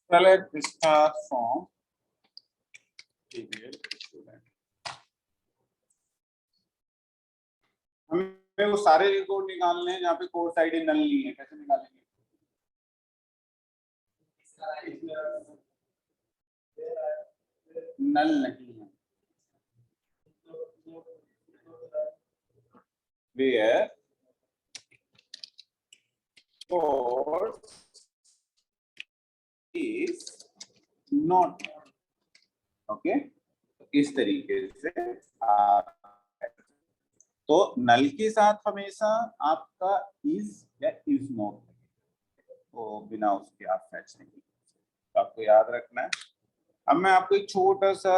Select star from TBL student. हमें वो सारे रिकॉर्ड निकालने हैं जहाँ पे कोर्स आईडी नल नहीं है, कैसे निकालेंगे? नल नहीं है, where course is not, okay इस तरीके से तो नल के साथ हमेशा आपका इज या इज नॉट, तो बिना उसके आप फैच नहीं, तो आपको याद रखना है। अब मैं आपको एक छोटा सा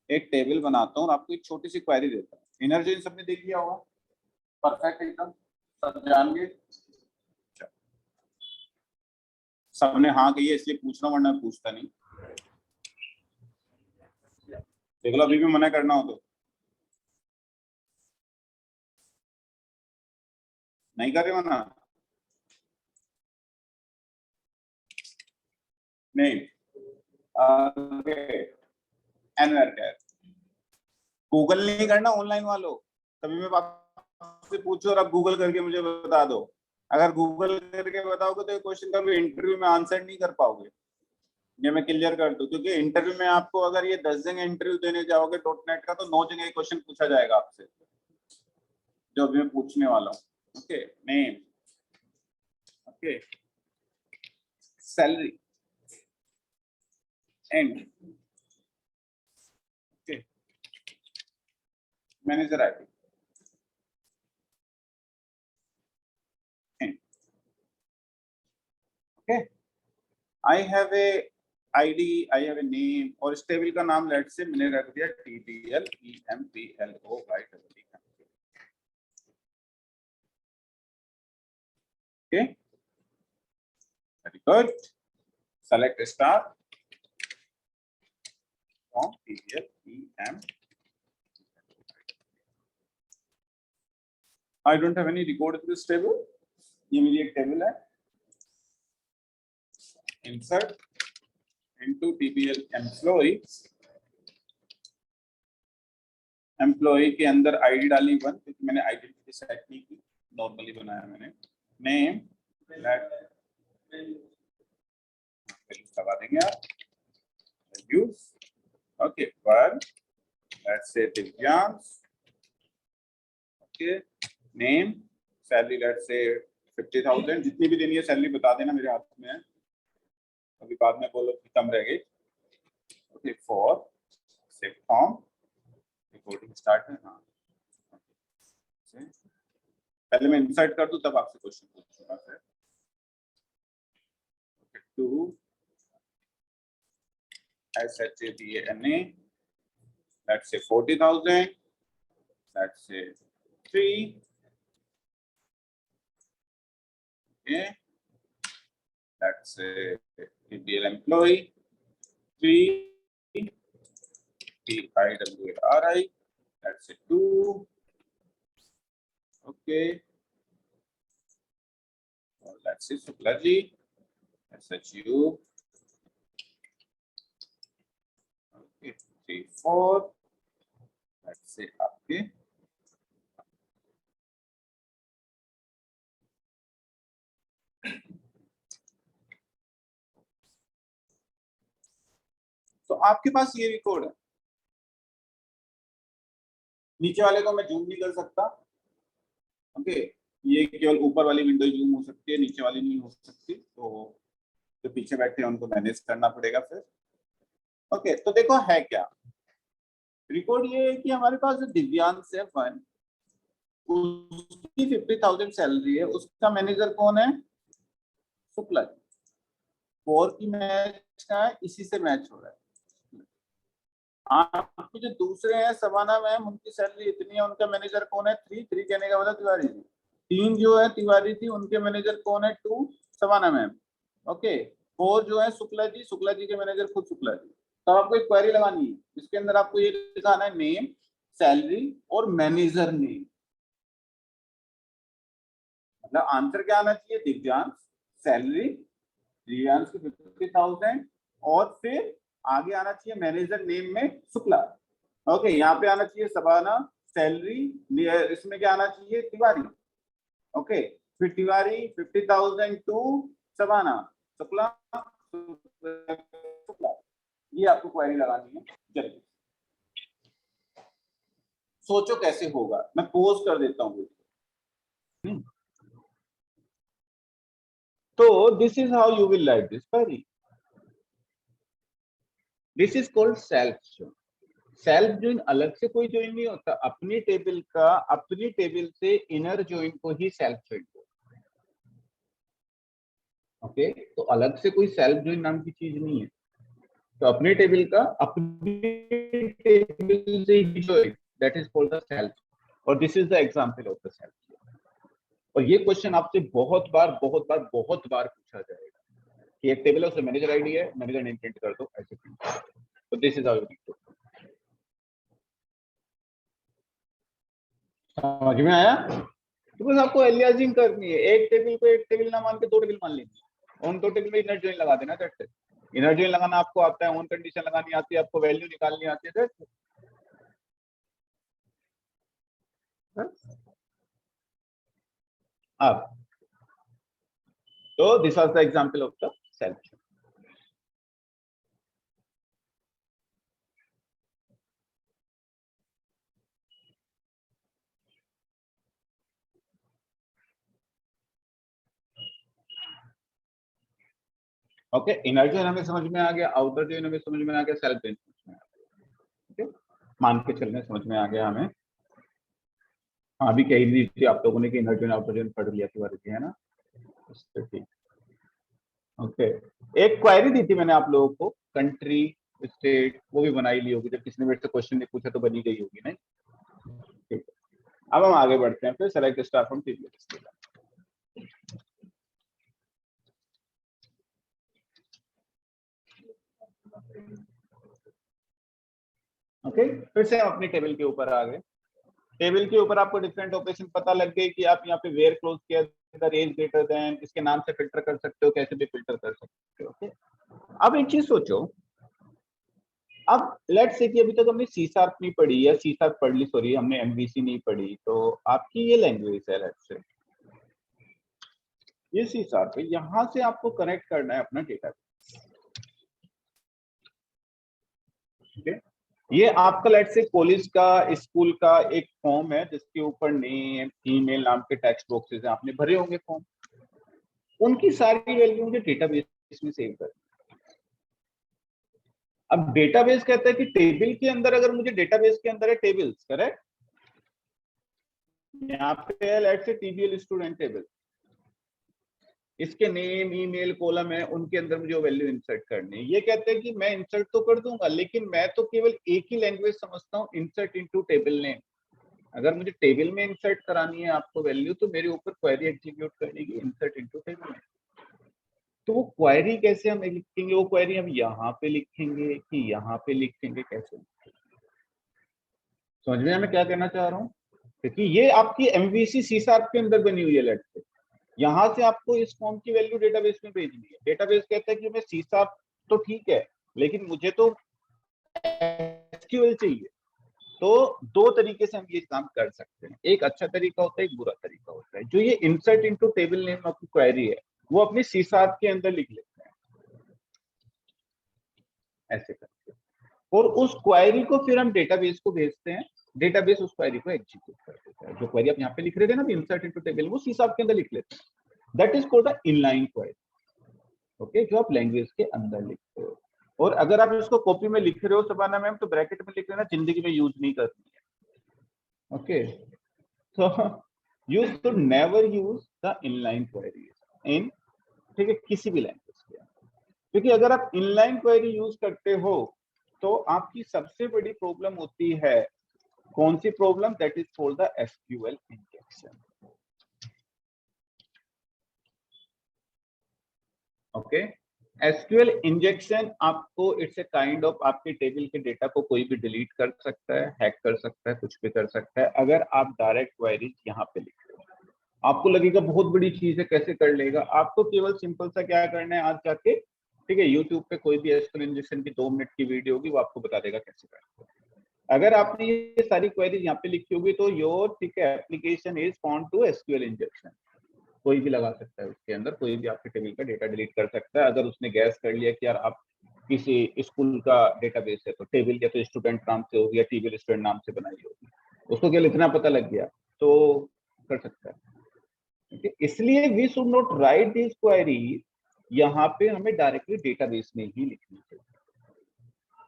एक टेबल बनाता हूँ और आपको एक छोटी सी क्वेरी देता हूँ। एनर्जी इन सबने देख लिया होगा, परफेक्ट एकदम सब जान गए, सबने हाँ कही है इसलिए पूछ रहा हूँ, वरना पूछता नहीं। देख लो अभी भी मना करना हो तो नहीं कर रहे मना, नहीं गूगल नहीं करना ऑनलाइन वालों, तभी मैं आपसे पूछो और आप गूगल करके मुझे बता दो। अगर गूगल करके बताओगे तो ये क्वेश्चन का भी इंटरव्यू में आंसर नहीं कर पाओगे, ये मैं क्लियर कर दूं, क्योंकि इंटरव्यू में आपको अगर ये 10 जगह इंटरव्यू देने जाओगे .NET का तो 9 जगह क्वेश्चन पूछा जाएगा आपसे, जो अभी मैं पूछने वाला हूँ। Okay name, okay salary and okay manager ID and okay I have a ID, I have a name, और इस टेबल का नाम लेट से मैंने रख दिया TTL EMPLO YEE। Okay very good, select star from TTL EM। I don't have any record in this table, ये मेरी एक टेबल है। Insert into TBL employee, employ के अंदर आईडी डाली 1 क्योंकि मैंने आइडेंटिटी सेट नहीं की, नॉर्मली बनाया मैंने। नेम लगा देंगे आप, वैल्यूज ओके पर let's say Divyansh, okay name salary let's say 50,000, जितनी भी देनी है सैलरी बता देना, मेरे हाथ में है, अभी बाद में बोलो कि कम रह गई। ओके फॉर से फॉर्म रिकॉर्डिंग स्टार्ट है, हाँ पहले मैं इंसर्ट कर दूं तब आपसे क्वेश्चन पूछूंगा फिर। Okay 2 SHABANA let's say 40,000, let's say 3, okay let's say TBL employee 3 TIWARI, let's say 2, okay or let's say Suklaji SHU, okay 3 4, let's say आपके तो आपके पास ये रिकॉर्ड है। नीचे वाले को मैं जूम नहीं कर सकता, ओके ये केवल ऊपर वाली विंडो जूम हो सकती है, नीचे वाली नहीं हो सकती, तो जो पीछे बैठे हैं उनको मैनेज करना पड़ेगा फिर। ओके तो देखो है क्या रिकॉर्ड, ये है कि हमारे पास जो दिव्यांश है 1 उसकी 50,000 सैलरी है, उसका मैनेजर कौन है? शुक्ला जी। 4 की मैच का है, इसी से मैच हो रहा है। आपके जो दूसरे हैं सवाना मैम, उनकी सैलरी इतनी है, उनका मैनेजर कौन है? 3 कहने का मतलब तिवारी जी। 3 जो है तिवारी थी, उनके मैनेजर कौन है? 2 सवाना मैम, ओके। 4 जो है शुक्ला जी के मैनेजर खुद शुक्ला जी। तो आपको एक क्वेरी लगानी है, इसके अंदर आपको ये लिखाना है नेम, सैलरी और मैनेजर नेम। मतलब आंसर क्या आना चाहिए, दिव्यांश सैलरी दिव्यांश की 50,000 और फिर आगे आना चाहिए मैनेजर नेम में शुक्ला। ओके, यहाँ पे आना चाहिए सबाना सैलरी, इसमें क्या आना चाहिए, तिवारी। ओके, फिर तिवारी 50,000 टू सबाना शुक्ला, शुक्ला। ये आपको क्वेरी लगानी है। चलिए सोचो कैसे होगा, मैं पोज कर देता हूँ। तो this is how you will write this query. This is called self join. Self join अलग से कोई जॉइन नहीं होता, अपनी टेबल का अपनी टेबल से इनर जॉइन को ही सेल्फ जॉइन बोलते हैं। ओके, तो अलग से कोई सेल्फ जॉइन नाम की चीज नहीं है। तो अपनी टेबल का अपनी टेबल से ही join, that is called the self. और this is the example of the self. और ये क्वेश्चन आपसे बहुत बार पूछा जाएगा कि एक टेबल है उसमें मैनेजर आईडी है, मैनेजर नेम प्रिंट कर दो, ऐसे प्रिंट कर दो। तो this is how you need to. समझ में आया? तो बस आपको एलियासिंग करनी है, एक टेबल को एक टेबल ना मान के दो टेबल मान लेंगे, उन दो टेबल में इनर जॉइन लगा देना। That's it. इनर जॉइन लगाना आपको आता है, ऑन कंडीशन लगानी आती है, आपको वैल्यू निकालनी आती है। That's it. अब तो this was the example of the self. Okay, inner join हमें समझ में आ गया, आउटर जॉइन हमें समझ में आ गया, सेल्फ जॉइन समझ में आ गया। ओके, मान के चलने समझ में आ गया हमें। हाँ, अभी कह दी थी आप लोगों ने कि इनर जॉइन आउटर जॉइन पढ़ लिया थी वाली, है ना? ठीक। ओके, एक क्वेरी दी थी मैंने आप लोगों को, कंट्री स्टेट, वो भी बनाई ली होगी, जब किसी ने मेरे से क्वेश्चन नहीं पूछा तो बनी गई होगी, नहीं? ठीक है, अब हम आगे बढ़ते हैं। फिर select star from table list. Okay, फिर से हम अपनी टेबल के ऊपर आ गए। टेबल के ऊपर आपको डिफरेंट ऑपरेशन पता लग गई कि आप यहाँ पे वेयर क्लोज किया एज ग्रेटर देन, इसके नाम से फिल्टर कर सकते हो, कैसे भी फिल्टर कर सकते हो। ओके, अब एक चीज सोचो, अब लेट्स से कि अभी तक हमने सी शार्प नहीं पढ़ी, या सी शार्प पढ़ ली, सॉरी हमने एमवीसी नहीं पढ़ी, तो आपकी ये लैंग्वेज है, लेट्स से ये सी शार्प है, यहाँ से आपको कनेक्ट करना है अपना डेटा। ठीक है, ये आपका लेट्स से कॉलेज का, स्कूल का एक फॉर्म है जिसके ऊपर नेम ईमेल नाम के टेक्स्ट बॉक्सेस हैं, आपने भरे होंगे फॉर्म। उनकी सारी वैल्यू मुझे डेटाबेस में सेव कर। अब डेटाबेस कहता है कि टेबल के अंदर, अगर मुझे डेटाबेस के अंदर है टेबल्स, करेक्ट? यहाँ पे है लेट्स से टीबीएल स्टूडेंट टेबल, इसके नेम ईमेल कॉलम है, उनके अंदर मुझे वैल्यू इंसर्ट करनी है। ये कहते हैं कि मैं इंसर्ट तो कर दूंगा, लेकिन मैं तो केवल एक ही लैंग्वेज समझता हूँ, इंसर्ट इनटू टेबल नेम। अगर मुझे टेबल में इंसर्ट करानी है आपको वैल्यू, तो मेरे ऊपर क्वेरी एग्जीक्यूट करनी है, इंसर्ट इनटू टेबल नेम। तो वो क्वेरी कैसे हम लिखेंगे, वो क्वेरी हम यहाँ पे लिखेंगे कि यहाँ पे लिखेंगे, कैसे? समझ में मैं क्या कहना चाह रहा हूँ? क्योंकि ये आपकी एमवीसी सी शार्प के अंदर बनी हुई है, लेट्स से यहाँ से आपको इस फॉर्म की वैल्यू डेटाबेस में भेजनी है। डेटाबेस कहता है कि मैं सी शार्प तो ठीक है, लेकिन मुझे तो एसक्यूएल चाहिए। तो दो तरीके से हम ये काम कर सकते हैं, एक अच्छा तरीका होता है, एक बुरा तरीका होता है। जो ये इंसर्ट इनटू टेबल नेम आपकी क्वेरी है, वो अपनी सी शार्प के अंदर लिख लेते हैं ऐसे करके, और उस क्वेरी को फिर हम डेटाबेस को भेजते हैं, डेटाबेस उस क्वेरी को एग्जीक्यूट कर देता है। जो क्वेरी आप यहाँ पे लिख रहे थे ना, इंसर्ट इनटू टेबल, वो सी शार्प के अंदर लिख लेते हैं। That is called the inline query. Okay, जो आप लैंग्वेज के अंदर लिखते हो। और अगर आप इसको कॉपी में लिख रहे हो सबाना मैम, तो ब्रैकेट में लिख लेना, जिंदगी में यूज नहीं करनी है। ओके, तो you should never use the inline queries in, ठीक है, किसी भी लैंग्वेज के। क्योंकि अगर आप इनलाइन क्वेरी यूज करते हो तो आपकी सबसे बड़ी प्रॉब्लम होती है, कौन सी problem? That is called the SQL injection. Okay, SQL injection आपको, इट्स ए काइंड ऑफ, आपके टेबल के डेटा को कोई भी डिलीट कर सकता है, हैक कर सकता है, कुछ भी कर सकता है, अगर आप डायरेक्ट क्वेरीज यहाँ पे लिख रहे हो। आपको लगेगा बहुत बड़ी चीज है, कैसे कर लेगा। आपको केवल सिंपल सा क्या करना है, आज जाके ठीक है यूट्यूब पे कोई भी एसक्यूएल इंजेक्शन की 2 मिनट की वीडियो होगी, वो आपको बता देगा कैसे करना है। अगर आपने ये सारी क्वेरीज यहाँ पे लिखी होगी तो योर ठीक है application is found to SQL injection, कोई भी लगा सकता है उसके अंदर, कोई भी आपके टेबल का डेटा डिलीट कर सकता है। अगर उसने गैस कर लिया कि यार आप किसी स्कूल का डेटाबेस है तो टेबल या तो स्टूडेंट नाम से होगी या टेबल स्टूडेंट नाम से बनाई होगी, उसको केवल इतना पता लग गया तो कर सकता है। okay? इसलिए we should not write this query, यहाँ पे हमें डायरेक्टली डेटाबेस में ही लिखनी चाहिए।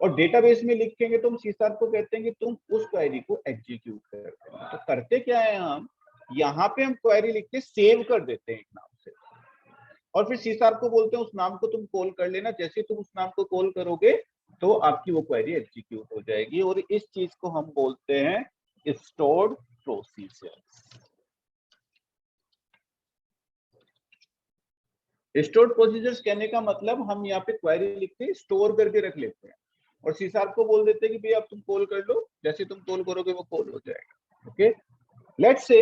और डेटाबेस में लिखेंगे तो हम सीसार को कहते हैं कि तुम उस क्वेरी को एग्जीक्यूट करते हैं। तो करते क्या है, हम यहाँ पे हम क्वेरी लिख के सेव कर देते हैं एक नाम से, और फिर सीसार को बोलते हैं उस नाम को तुम कॉल कर लेना। जैसे तुम उस नाम को कॉल करोगे तो आपकी वो क्वेरी एग्जीक्यूट हो जाएगी, और इस चीज को हम बोलते हैं स्टोर्ड प्रोसीजर। स्टोर्ड प्रोसीजर्स कहने का मतलब हम यहाँ पे क्वेरी लिख के स्टोर करके रख लेते हैं, और सीसार को बोल देते हैं कि भैया अब तुम कॉल कर लो, जैसे तुम कॉल करोगे वो कॉल हो जाएगा। ओके, लेट्स से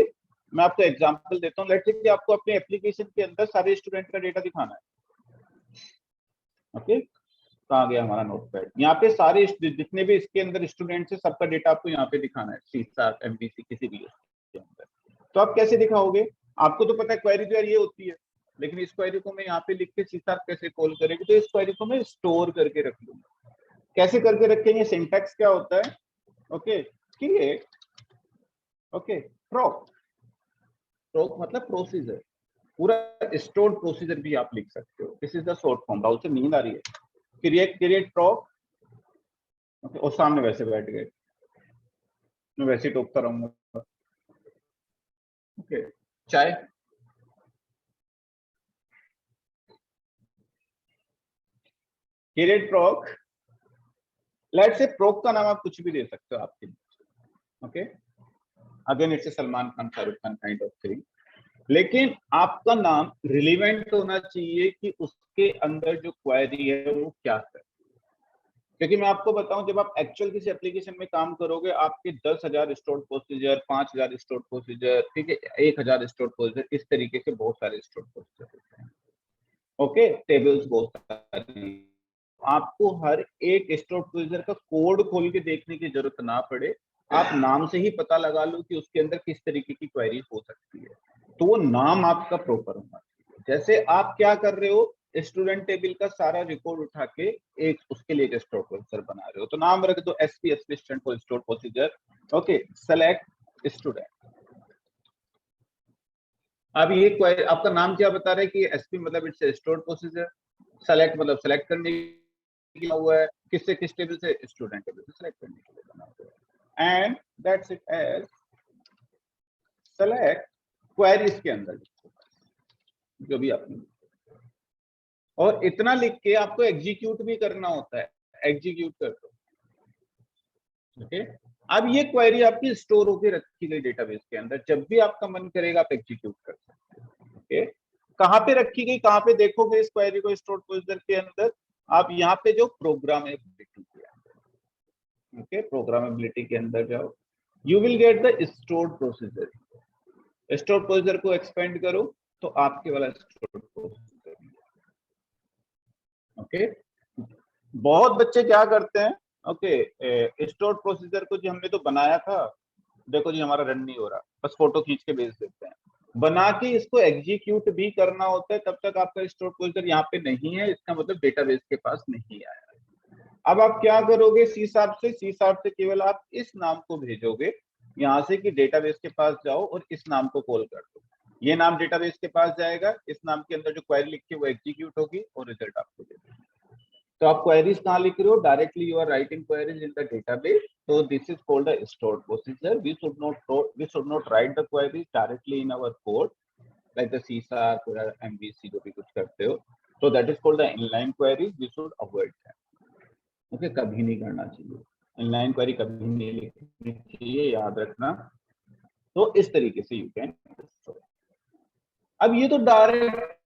मैं आपको एग्जांपल देता हूँ। लेट्स से कि आपको अपने एप्लीकेशन के अंदर सारे स्टूडेंट का डेटा दिखाना है। ओके, कहाँ गया हमारा नोटपैड, यहाँ पे सारे जितने भी इसके अंदर स्टूडेंट्स है सबका डेटा आपको यहाँ पे दिखाना है, सीसार एमवीसी किसी भी के अंदर। तो आप कैसे दिखाओगे, आपको तो पता है क्वेरी तो यार ये होती है, लेकिन इस क्वेरी को मैं यहाँ पे लिख के सीसार कैसे कॉल करेगी, तो इस क्वेरी को मैं स्टोर करके रख लूंगा। कैसे करके रखेंगे, सिंटैक्स क्या होता है, okay create, okay proc, proc मतलब प्रोसीजर, पूरा स्टोर्ड प्रोसीजर भी आप लिख सकते हो। This is the short form. Rahul से नींद आ रही है, क्रिएट प्रोक, ओके, और सामने वैसे बैठ गए, मैं वैसे टोकता रहूंगा। ओके, चाय, create proc, let's say proc का नाम आप कुछ भी दे सकते हो आपके, okay again it's Salman Khan, Shahrukh Khan kind of thing, लेकिन आपका नाम रिलेवेंट होना चाहिए कि उसके अंदर जो क्वेरी है वो क्या है। क्योंकि मैं आपको बताऊं, जब आप एक्चुअल किसी एप्लीकेशन में काम करोगे, आपके 10,000 स्टोर्ड प्रोसीजर, 5,000 स्टोर्ड प्रोसीजर, ठीक है 1,000 स्टोर्ड प्रोसीजर, इस तरीके से बहुत सारे स्टोर्ड प्रोसीजर होते हैं। ओके, टेबल्स बहुत सारे, आपको हर एक स्टोर्ड प्रोसीजर का कोड खोल के देखने की जरूरत ना पड़े, आप नाम से ही पता लगा लो कि उसके अंदर किस तरीके की क्वेरी हो सकती है, तो वो नाम आपका प्रॉपर होना चाहिए। जैसे आप क्या कर रहे हो, स्टूडेंट टेबल का सारा रिकॉर्ड उठा के एक उसके लिए एक स्टोर प्रोसीजर बना रहे हो, तो नाम रख दो SP, assistant for store procedure, okay select student. अब ये क्वेरी आपका नाम क्या बता रहा है कि एसपी मतलब इट्स स्टोर प्रोसीजर, सेलेक्ट मतलब सेलेक्ट करने के हुआ है, किससे किस टेबल से, स्टूडेंट टेबल से सेलेक्ट करने के लिए बना हुआ है, and that's it as select queries के अंदर जो भी आपने, और इतना लिख के आपको एग्जीक्यूट भी करना होता है, एग्जीक्यूट कर दो। ओके, अब ये क्वेरी आपकी स्टोर होकर रखी गई डेटाबेस के अंदर, जब भी आपका मन करेगा आप एग्जीक्यूट कर सकते हो। ओके, कहाँ पे रखी गई, कहाँ पे देखोगे इस क्वेरी को स्टोर प्रोसीजर के अंदर, आप यहाँ पे जो प्रोग्रामेबिलिटी के अंदर, ओके प्रोग्रामेबिलिटी के अंदर जाओ, you will get the stored procedure. Store procedure को एक्सपेंड करो तो आपके वाला स्टोर प्रोसीजर। ओके, बहुत बच्चे क्या करते हैं, ओके स्टोर प्रोसीजर को जी हमने तो बनाया था, देखो जी हमारा रन नहीं हो रहा, बस फोटो खींच के भेज देते हैं। बना के इसको एग्जीक्यूट भी करना होता है, तब तक आपका स्टोर प्रोसीजर यहाँ पे नहीं है, इसका मतलब डेटाबेस के पास नहीं आया। अब आप क्या करोगे, सी शार्प से केवल आप इस नाम को भेजोगे यहाँ से कि डेटाबेस के पास जाओ और इस नाम को कॉल कर दो, ये नाम डेटाबेस के पास जाएगा, इस नाम के अंदर जो क्वेरी लिखी है वो एग्जीक्यूट होगी और रिजल्ट आपको देगा। तो आप क्वेरीज कहाँ लिख रहे हो, directly you are writing queries in the database, so this is called a stored procedure. We should not write the queries directly in our code like the C# or MVC जो भी कुछ करते हो, so that is called the inline queries. We should avoid that. Okay, कभी नहीं करना चाहिए, inline query कभी नहीं लिखनी चाहिए, याद रखना। तो इस तरीके से यू कैन। अब ये तो डायरेक्ट,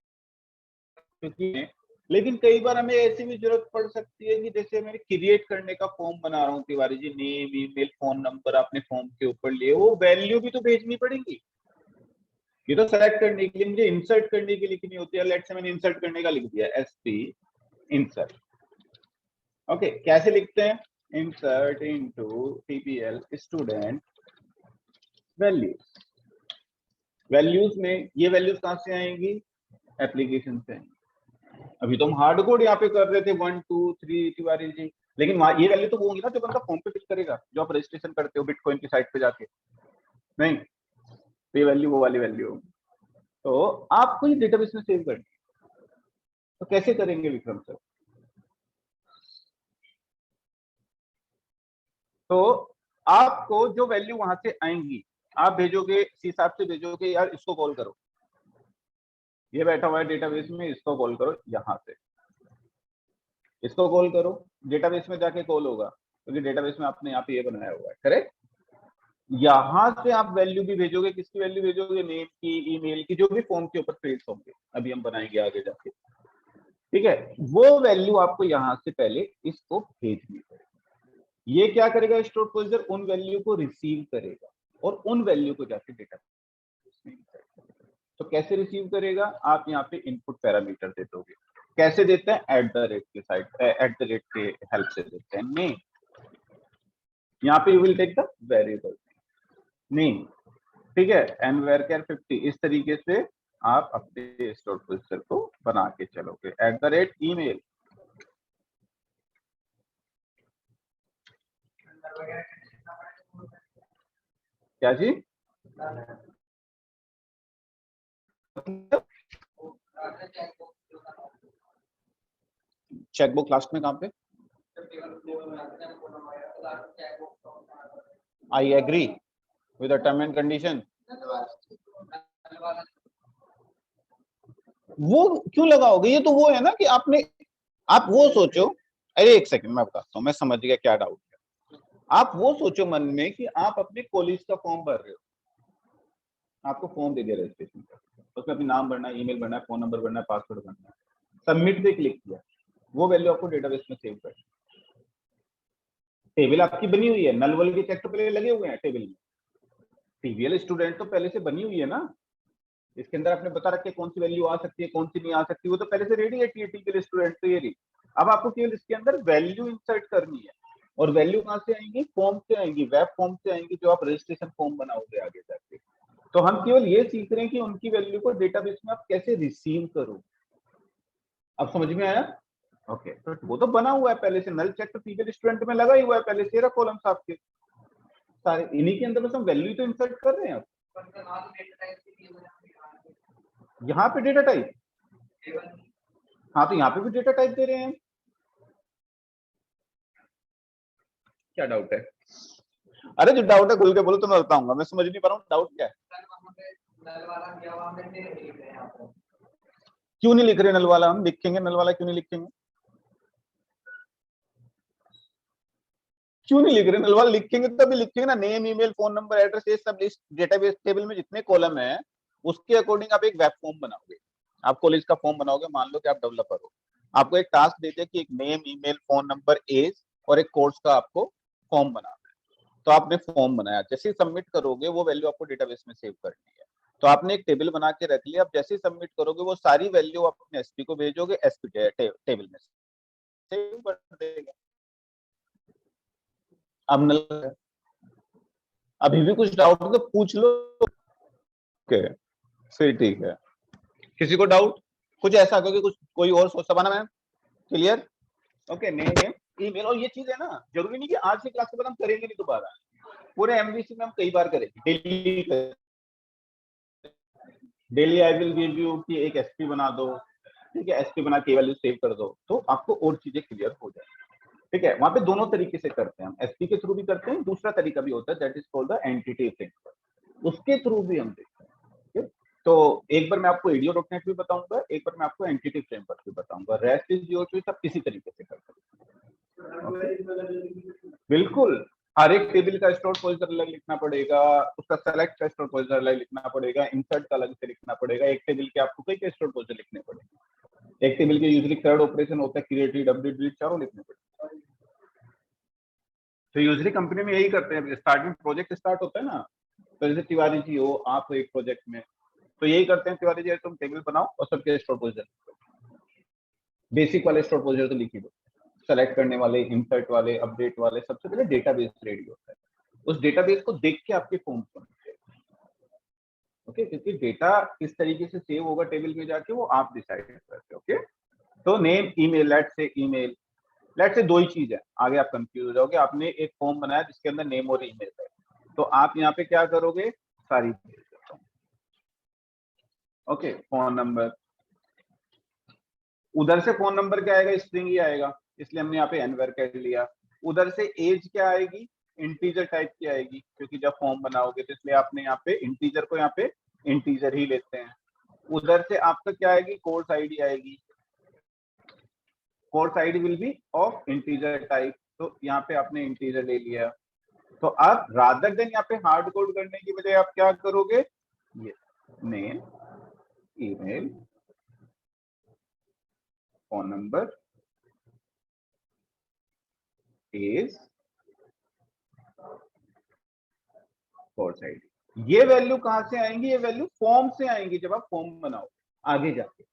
लेकिन कई बार हमें ऐसी भी जरूरत पड़ सकती है कि जैसे मैं क्रिएट करने का फॉर्म बना रहा हूँ, Tiwari ji name email phone number आपने फॉर्म के ऊपर लिए, वो वैल्यू भी तो भेजनी पड़ेगी। ये तो सेलेक्ट करने के लिए, मुझे इंसर्ट करने के लिए लिखनी होती है। लेट्स से मैंने इंसर्ट करने का लिख दिया एसपी इंसर्ट। ओके, कैसे लिखते हैं? Insert into TPL student values. Values में ये वैल्यूज कहां से आएंगी? एप्लीकेशन से आएंगी। अभी तो हम हार्ड कोड यहाँ पे कर रहे थे 1 2 3 तिवारी जी, लेकिन वहां ये वैल्यू तो वो होंगी ना जो बंदा फॉर्म पे फिल करेगा, जो आप रजिस्ट्रेशन करते हो बिटकॉइन की साइट पे जाके। नहीं, ये वैल्यू वो वाली वैल्यू होगी। तो आपको ये डेटाबेस में सेव करनी है। तो कैसे करेंगे विक्रम सर? तो आपको जो वैल्यू वहां से आएंगी आप भेजोगे, इस हिसाब से भेजोगे यार इसको कॉल करो, ये बैठा हुआ है डेटाबेस में, इसको कॉल करो यहां से, इसको कॉल करो। डेटाबेस में जाके कॉल होगा क्योंकि डेटाबेस में आपने यहाँ पे ये बनाया हुआ है, करेक्ट। यहां से आप वैल्यू भी भेजोगे, किसकी वैल्यू भेजोगे? नेम की, ईमेल की, जो भी फॉर्म के ऊपर फील्ड्स होंगे, अभी हम बनाएंगे आगे जाके, ठीक है। वो वैल्यू आपको यहाँ से पहले इसको भेजनी पड़ेगी। ये क्या करेगा? स्टोर प्रोसीजर उन वैल्यू को रिसीव करेगा और उन वैल्यू को जाके डेटाबेस में इंसर्ट करेगा। तो कैसे रिसीव करेगा? आप यहाँ पे इनपुट पैरामीटर दे दोगे। कैसे देते हैं? एट द रेट के साइड, एट द रेट के हेल्प से देते हैं नेम। यहाँ पे you will take the variable name, ठीक है, एंड वेरचर 50। इस तरीके से आप अपने स्टोर प्रोसीजर को बना के चलोगे। एट द रेट ईमेल, क्या जी? चेकबुक लास्ट में कहां पे? I agree with the term and condition. वो क्यों लगाओगे? ये तो वो है ना कि आपने, आप वो सोचो, अरे एक सेकंड मैं बताता हूँ, मैं समझ गया क्या डाउट है। आप वो सोचो मन में कि आप अपने कॉलेज का फॉर्म भर रहे हो, आपको फॉर्म दे दिया रजिस्ट्रेशन का, उसमें अपना नाम भरना है, ईमेल भरना है, फोन नंबर भरना है, पासवर्ड भरना है, सबमिट पे क्लिक किया, वो वैल्यू आपको डेटाबेस में सेव कर, टेबल आपकी बनी हुई है, नल वल के चेक तो पहले लगे हुए हैं टेबल में, टीवीएल स्टूडेंट तो पहले से बनी हुई है ना, इसके अंदर आपने बता रखे कौन सी वैल्यू आ सकती है कौन सी नहीं आ सकती, वो तो पहले से रेडी है टीवीएल स्टूडेंट तो ये रही। अब आपको केवल इसके अंदर वैल्यू इंसर्ट करनी है, और वैल्यू कहां से आएंगी? फॉर्म से आएंगी, वेब फॉर्म से आएंगी, जो आप रजिस्ट्रेशन फॉर्म बनाओगे आगे जाके। तो हम केवल ये सीख रहे हैं कि उनकी वैल्यू को डेटाबेस में आप कैसे रिसीव करो। अब समझ में आया? ओके, तो वो तो बना हुआ है पहले से, नल चेक तो टीवीएल स्टूडेंट में लगा ही हुआ है पहले से, रहा कॉलम्स आपके सारे, इन्हीं के अंदर बस हम वैल्यू तो इंसर्ट कर रहे हैं। अब यहाँ पे डेटा टाइप, हाँ तो यहाँ पे भी डेटा टाइप दे रहे हैं। क्या डाउट है? अरे जो डाउट है खुल के बोलो तो मैं बताऊंगा, मैं समझ नहीं पा रहा हूँ डाउट क्या है। क्यों नहीं लिख रहे नल वाला? हम लिखेंगे नल वाला, क्यों नहीं लिखेंगे? क्यों नहीं लिख रहे नल वाला? लिखेंगे तभी लिखेंगे ना, name email phone number address ये सब लिस्ट, डेटाबेस टेबल में जितने कॉलम है उसके अकॉर्डिंग आप एक वेब फॉर्म बनाओगे। आप कॉलेज का फॉर्म बनाओगे, मान लो कि आप डेवलपर हो, आपको एक टास्क देते हैं कि एक name email phone number age और एक कोर्स का आपको फॉर्म बनाना है। तो आपने फॉर्म बनाया, जैसे ही सबमिट करोगे वो वैल्यू आपको डेटाबेस में सेव करनी है। तो आपने एक टेबल बना के रख लिया, अब जैसे ही सबमिट करोगे वो सारी वैल्यू अपने एसपी को भेजोगे, एसपी टेबल में सेव कर देगा। अब नल, अभी भी कुछ डाउट हो तो पूछ लो। ओके, फिर ठीक है। किसी को डाउट कुछ ऐसा कि कुछ कोई और सोच Shabana ma'am clear? Okay, name email, और ये चीज है ना, जरूरी नहीं कि आज की क्लास के बाद हम करेंगे नहीं दोबारा, पूरे एमवीसी में हम कई बार करेंगे। Daily I will give you कि एक एसपी बना दो, ठीक है, एसपी बना के वैल्यू सेव कर दो, तो आपको और चीजें क्लियर हो जाए, ठीक है। वहां पे दोनों तरीके से करते हैं हम, एसपी के थ्रू भी करते हैं, दूसरा तरीका भी होता है that is called the entity framework, उसके थ्रू भी हम देखते हैं, ठीक है। तो एक बार मैं आपको ADO.NET भी बताऊंगा, एक बार मैं आपको एंटिटी फ्रेमवर्क भी बताऊंगा, रेस्ट इज योर चॉइस, आप किसी तरीके से कर सकते हैं। बिल्कुल, हर एक टेबल का स्टोर पोजीशन अलग लिखना पड़ेगा, उसका सेलेक्ट का स्टोर पोजीशन अलग लिखना पड़ेगा, इंसर्ट का अलग से लिखना पड़ेगा, एक टेबल के आपको कई के स्टोर पोजीशन लिखने पड़ेंगे, एक टेबल के यूजुअली थर्ड ऑपरेशन होता है, क्रिएट रीड अपडेट डिलीट चारों लिखने पड़ेंगे। तो यूजुअली कंपनी में यही करते हैं, स्टार्टिंग प्रोजेक्ट स्टार्ट होता है ना, तो जैसे तिवारी जी हो आप एक प्रोजेक्ट में, तो यही करते हैं तिवारी जी, तुम टेबल बनाओ और सबके स्टोर पोजीशन, बेसिक वाले स्टोर पोजीशन तो लिख ही दो, सेलेक्ट करने वाले, इंसर्ट वाले, अपडेट वाले, सबसे पहले डेटाबेस रेडी होता है, उस डेटाबेस को देख के आपके फॉर्म बनते हैं। ओके, क्योंकि डेटा किस तरीके से सेव होगा टेबल में जाके वो आप डिसाइड करते हो। ओके, तो name, email, let's say email, let's say 2 ही चीज है, आगे आप कंफ्यूज हो जाओगे। आपने एक फॉर्म बनाया जिसके अंदर नेम और ईमेल है, तो आप यहाँ पे क्या करोगे, सारी, ओके, फोन नंबर, उधर से फोन नंबर क्या आएगा, स्ट्रिंग ही आएगा, इसलिए हमने यहाँ पे एनवर कर लिया। उधर से एज क्या आएगी, इंटीजर टाइप की आएगी, क्योंकि जब फॉर्म बनाओगे तो इसलिए आपने यहाँ पे इंटीजर को यहाँ पे इंटीजर ही लेते हैं। उधर से आपका क्या आएगी, कोर्स आईडी आएगी, course ID will be of integer type, तो यहाँ पे आपने इंटीजर ले लिया। तो आप रादर देन यहाँ पे हार्ड कोड करने की बजाय आप क्या करोगे, ये name, email, phone number, age, course ID, ये वैल्यू कहां से आएंगी, ये वैल्यू फॉर्म से आएंगी, जब आप फॉर्म बनाओ आगे जाके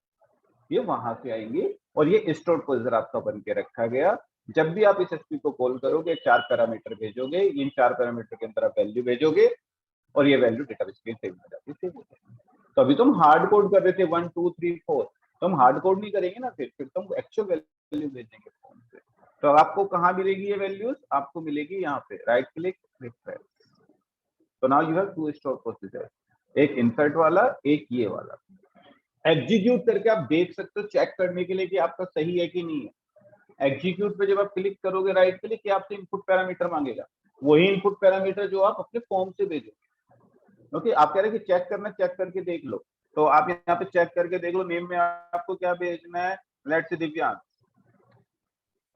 ये वहां से आएंगी, और ये स्टोर पोजीशन आपका बन के रखा गया। जब भी आप इस एसपी को कॉल करोगे 4 पैरामीटर भेजोगे, इन 4 पैरामीटर के अंदर आप वैल्यू भेजोगे और ये वैल्यू डेटाबेस में सेव हो जाती है। तो अभी तुम हार्ड कोड कर रहे थे 1 2 3 4, तो हम हार्ड कोड नहीं करेंगे ना, फिर तुम एक्चुअल वैल्यू भेजेंगे फॉर्म से। तो आपको कहाँ मिलेगी ये वैल्यूज, आपको मिलेगी यहाँ पे, राइट क्लिक, रिफ्रेश। तो now you have 2 store procedure, एक इंसर्ट वाला, एक ये वाला। एग्जीक्यूट करके आप देख सकते हो चेक करने के लिए कि आपका सही है कि नहीं है। एग्जीक्यूट पे जब आप क्लिक करोगे राइट क्लिक, कि आपसे इनपुट पैरामीटर मांगेगा, वही इनपुट पैरामीटर जो आप अपने फॉर्म से भेजोगे। ओके, आप कह रहे हैं कि चेक करना, चेक करके देख लो, तो आप यहाँ पे चेक करके देख लो। नेम में आपको क्या भेजना है, let's say Divyansh,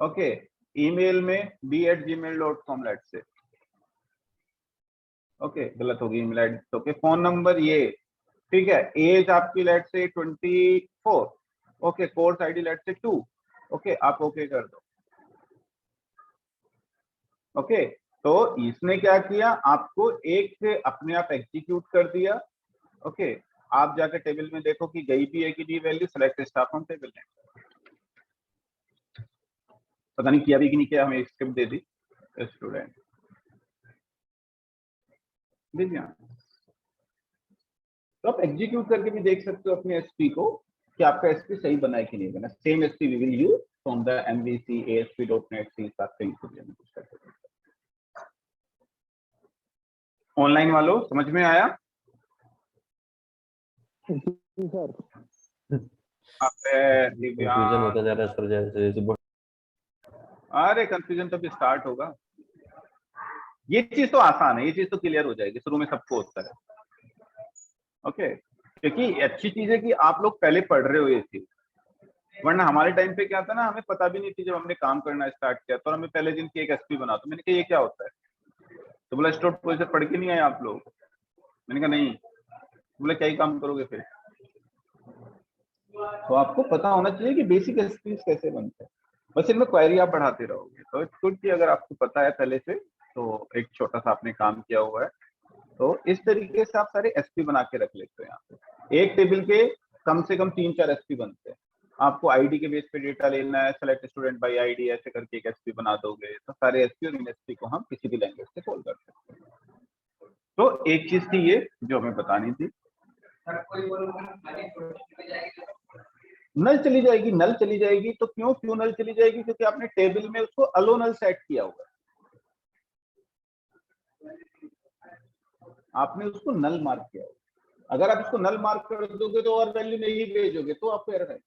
okay, email में b@gmail.com, लेट्स से, ओके, गलत होगी email ID, okay, phone number ये, ठीक है, एज आपकी let's say 24, okay, course ID let's say 2, okay, आप ओके कर दो। ओके, तो इसने क्या किया, आपको एक से अपने आप एग्जीक्यूट कर दिया। ओके, आप जाकर टेबल में देखो कि गई भी है कि नहीं value, select staff from table name, पता नहीं किया भी कि नहीं किया, हमें स्क्रिप्ट दे दी स्टूडेंट, दीजिए। तो आप एग्जीक्यूट करके भी देख सकते हो अपने एसपी को कि आपका एसपी सही बना है कि नहीं बना। Same SP we will use from the MVC ASP.NET C कुछ ऑनलाइन वालों, समझ में आया? सर कंफ्यूजन होता जा रहा है सर, जैसे अरे कंफ्यूजन तो भी स्टार्ट होगा, ये चीज तो आसान है, ये चीज तो क्लियर हो जाएगी, शुरू में सबको होता है। ओके, क्योंकि अच्छी चीज है कि आप लोग पहले पढ़ रहे हो ये चीज, वरना हमारे टाइम पे क्या था ना, हमें पता भी नहीं थी, जब हमने काम करना स्टार्ट किया तो हमें पहले दिन की एक एसपी बना, तो मैंने कहा ये क्या होता है, तो बोला स्टोर पोजीशन पढ़ के नहीं आए आप लोग, मैंने कहा नहीं, बोले क्या ही काम करोगे फिर। तो आपको पता होना चाहिए कि बेसिक एसपी कैसे बनते हैं, बस इनमें क्वेरी आप बढ़ाते रहोगे। तो इट्स गुड कि अगर आपको पता है पहले से, तो एक छोटा सा आपने काम किया हुआ है, तो इस तरीके से आप सारे एसपी बना के रख लेते हो। यहाँ पे एक टेबल के कम से कम 3-4 एसपी बनते हैं, आपको आईडी के बेस पे डेटा लेना है, सेलेक्ट स्टूडेंट बाय आईडी, ऐसे करके एक एसपी बना दोगे, तो सारे एसपी और इन एसपी को हम किसी भी लैंग्वेज से कॉल कर सकते हैं। तो एक चीज थी ये जो हमें बतानी थी। नल चली जाएगी, नल चली जाएगी, तो क्यों नल चली जाएगी, क्योंकि आपने टेबल में उसको अलो नल सेट किया हुआ है, आपने उसको नल मार्क किया हुआ। अगर आप इसको नल मार्क कर दोगे तो और वैल्यू नहीं भेजोगे तो आपको एरर है।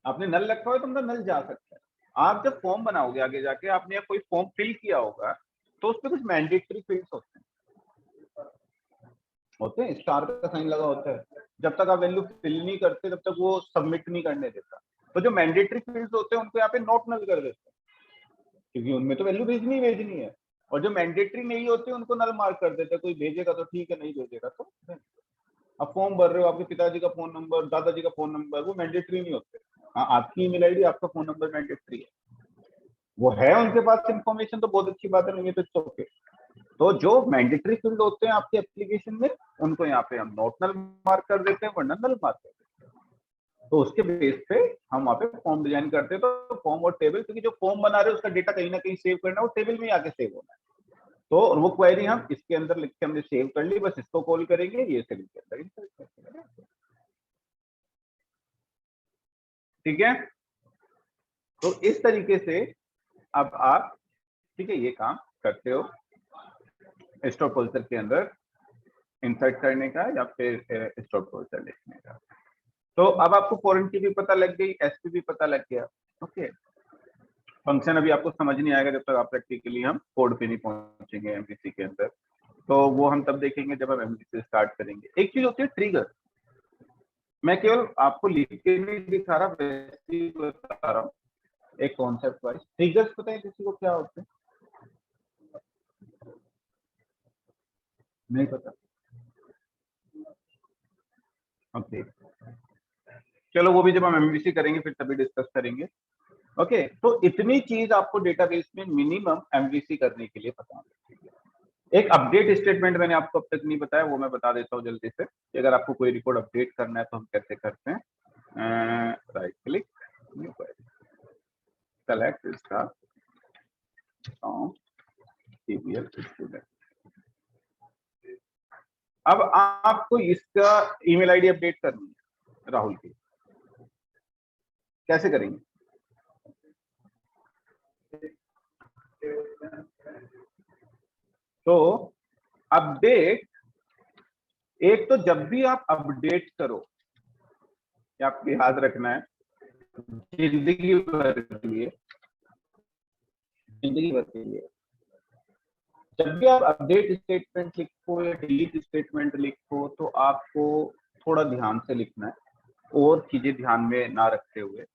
आपने नल रखा हो तो मतलब नल जा सकता है। आप जब फॉर्म बनाओगे आगे जाके, आपने कोई फॉर्म फिल किया होगा तो उस पर कुछ मैंडेटरी फील्ड्स होते हैं, स्टार का साइन लगा होता है, जब तक आप वैल्यू फिल नहीं करते तब तक वो सबमिट नहीं करने देता। तो जो मैंडेटरी फील्ड्स होते हैं उनको यहाँ पे नॉट नल कर देते हैं, क्योंकि उनमें तो वैल्यू भेजनी है, और जो मैंडेटरी नहीं होते उनको नल मार्क कर देते हैं। कोई भेजेगा तो ठीक है, नहीं भेजेगा तो। अब फॉर्म भर रहे हो, आपके पिताजी का फोन नंबर, दादाजी का फोन नंबर, वो मैंडेटरी नहीं होते। हाँ, आपकी ईमेल आईडी, आपका फोन नंबर मैंडेटरी है, वो है उनके पास इन्फॉर्मेशन, तो बहुत अच्छी बात है, नहीं है तो ओके। तो जो मैंडेटरी फील्ड होते हैं आपके एप्लीकेशन में, उनको यहाँ पे हम नॉट नल मार्क कर देते हैं, वरना नल मार्क कर देते हैं। तो उसके बेस पे हम वहाँ पे फॉर्म डिजाइन करते हैं। तो फॉर्म और टेबल, क्योंकि जो फॉर्म बना रहे हैं उसका डेटा कहीं ना कहीं सेव करना है, वो टेबल में आके सेव होना है। तो वो क्वेरी हम इसके अंदर लिख के हमने सेव कर ली, बस इसको कॉल करेंगे, ये सेल के अंदर इंसर्ट कर देंगे। ठीक है, तो इस तरीके से अब आप, ठीक है, ये काम करते हो स्टॉक कल्चर के अंदर इंसर्ट करने का या फिर स्टॉक कल्चर लिखने का। तो अब आपको फॉरेन की भी पता लग गई, एसपी भी पता लग गया। ओके, फंक्शन अभी आपको समझ नहीं आएगा जब तक आप प्रैक्टिकली हम कोड पे नहीं पहुंचेंगे एमवीसी के अंदर। तो वो हम तब देखेंगे जब हम एमवीसी स्टार्ट करेंगे। एक चीज होती है ट्रिगर, मैं केवल आपको लिख के नहीं दिखा रहा, वैसे ही बता रहा हूँ एक कॉन्सेप्ट वाइज। ट्रिगर्स पता है किसी को क्या होते हैं? नहीं पता? ओके, चलो वो भी जब हम एमवीसी करेंगे फिर तभी डिस्कस करेंगे। ओके, तो इतनी चीज आपको डेटाबेस में मिनिमम एमवीसी करने के लिए पता है। एक अपडेट स्टेटमेंट मैंने आपको अब तक नहीं बताया, वो मैं बता देता हूँ जल्दी से। अगर आपको कोई रिकॉर्ड अपडेट करना है तो हम कैसे करते हैं। Right click, new query, select star from TBL student. अब आपको इसका ईमेल आईडी अपडेट करनी है राहुल की, कैसे करेंगे? तो अपडेट, एक तो जब भी आप अपडेट करो, आपको याद रखना है जिंदगी भर के लिए, जिंदगी भर के लिए जब भी आप अपडेट स्टेटमेंट लिखो या डिलीट स्टेटमेंट लिखो तो आपको थोड़ा ध्यान से लिखना है और चीजें ध्यान में ना रखते हुए।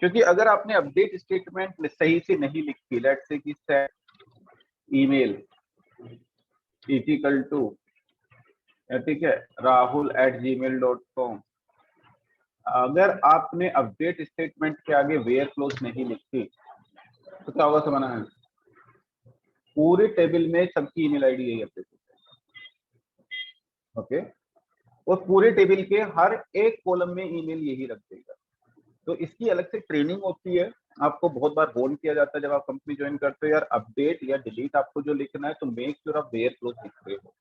क्योंकि अगर आपने अपडेट स्टेटमेंट सही से नहीं लिखी, लेट्स से कि सेट ईमेल इक्वल टू, ठीक है, rahul@gmail.com, अगर आपने अपडेट स्टेटमेंट के आगे वेयर क्लोज नहीं लिखी तो क्या होगा समझना है? पूरे टेबल में सबकी ईमेल आईडी यही अपडेट है। ओके, और पूरे टेबल के हर एक कॉलम में ईमेल यही रख देगा। तो इसकी अलग से ट्रेनिंग होती है, आपको बहुत बार बोल किया जाता है जब आप कंपनी ज्वाइन करते हो, यार अपडेट या डिलीट आपको जो लिखना है तो मेक श्योर आप वेयर क्लोज लिख रहे हो,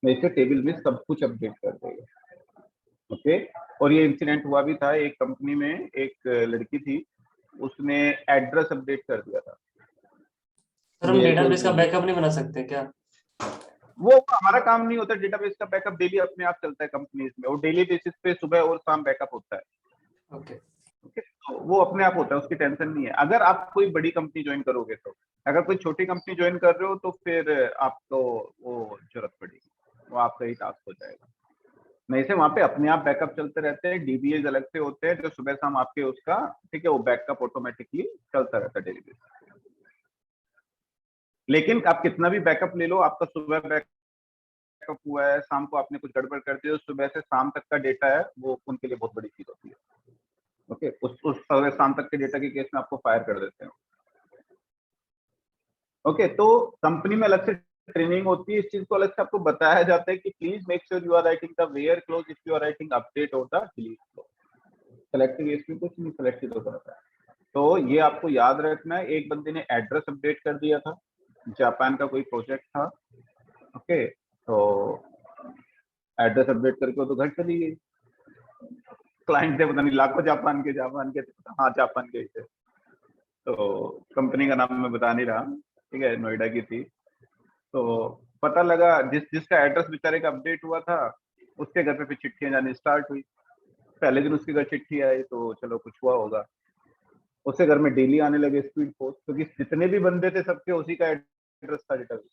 नहीं तो टेबल में सब कुछ अपडेट कर देगा। ओके, और ये इंसिडेंट हुआ भी था एक कंपनी में, एक लड़की थी, उसने एड्रेस अपडेट कर दिया था। सर हम डेटाबेस का बैकअप नहीं बना सकते क्या? वो हमारा काम नहीं होता, डेटाबेस का बैकअप डेली अपने आप चलता है कंपनीज में, और डेली बेसिस पे सुबह और शाम बैकअप होता है। ओके, तो वो अपने आप होता है, उसकी टेंशन नहीं है। अगर आप कोई बड़ी कंपनी ज्वाइन करोगे तो, अगर कोई छोटी कंपनी ज्वाइन कर रहे हो तो फिर आपको वो जरूरत पड़ेगी, वो आपका ही टास्क हो जाएगा। नहीं से वहाँ पे अपने आप बैकअप चलते रहते हैं, डीबीएज अलग से होते हैं जो सुबह शाम आपके उसका, ठीक है, वो बैकअप ऑटोमेटिकली चलता रहता है डेली बेसिस। लेकिन आप कितना भी बैकअप ले लो, आपका सुबह बैकअप हुआ है, शाम को आपने कुछ गड़बड़ कर दी, सुबह से शाम तक का डेटा है वो उनके लिए बहुत बड़ी चीज होती है। ओके, उस सुबह शाम तक के डेटा के केस में आपको फायर कर देते हैं। ओके, तो कंपनी में अलग से ट्रेनिंग होती है, इस चीज को अलग से आपको बताया जाता है कि please make sure you are writing the where clause if you are writing update और द डिलीट क्लोज। सेलेक्टिव इसमें कुछ नहीं सेलेक्टिव होता है। तो ये आपको याद रखना है। एक बंदे ने एड्रेस अपडेट कर दिया था, जापान का कोई प्रोजेक्ट था। ओके, तो एड्रेस अपडेट करके वो तो घर चली गई, क्लाइंट थे पता नहीं लाखों जापान के हाँ जापान के थे। तो कंपनी का नाम मैं बता नहीं रहा, ठीक है, नोएडा की थी। तो पता लगा जिसका एड्रेस बेचारे का अपडेट हुआ था उसके घर पे फिर चिट्ठियां जानी स्टार्ट हुई। पहले दिन उसके घर चिट्ठी आई तो चलो कुछ हुआ होगा, उसके घर में डेली आने लगे स्पीड पोस्ट, क्योंकि जितने भी बंदे थे सबके उसी का एड्रेस था डेटाबेस।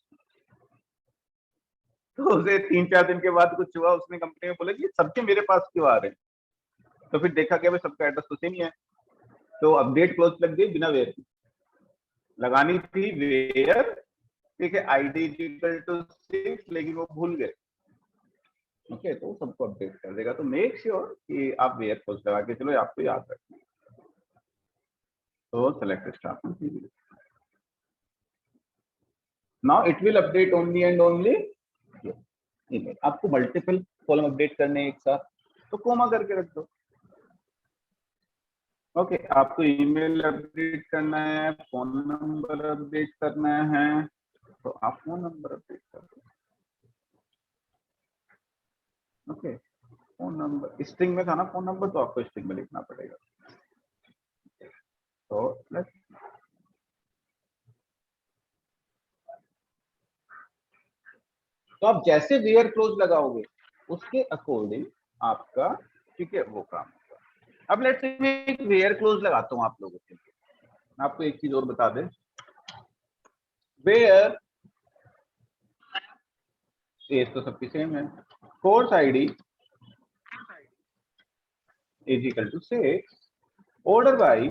तो उसे 3-4 दिन के बाद कुछ हुआ, उसने कंपनी में बोला कि सबके मेरे पास क्यों आ रहे हैं। तो फिर देखा गया भाई सबका एड्रेस तो सेम ही है, तो अपडेट क्लोज लग गई बिना वेयर की। लगानी थी वेयर, ठीक है, आईडी इक्वल टू 6, लेकिन वो भूल गए। ओके, तो सबको अपडेट कर देगा। तो मेक श्योर कि आप वेयर क्लोज लगा के चलो, आपको याद रखना है। तो select staff, now it will update only and only email. आपको मल्टीपल कॉलम अपडेट करने हैं एक साथ, तो कोमा करके रख दो। ओके, आपको ईमेल अपडेट करना है, फोन नंबर अपडेट करना है, तो आप फोन नंबर अपडेट कर दो। ओके, फोन नंबर स्ट्रिंग में था ना फोन नंबर, तो आपको स्ट्रिंग में लिखना पड़ेगा। तो आप जैसे वेयर क्लोज लगाओगे उसके अकॉर्डिंग आपका, ठीक है, वो काम होगा। अब लेट्स से मैं एक वेयर क्लोज लगाता हूँ आप लोगों के लिए। आपको एक चीज और बता दें, वेयर एज तो सबकी सेम है, course ID is equal to 6, order bye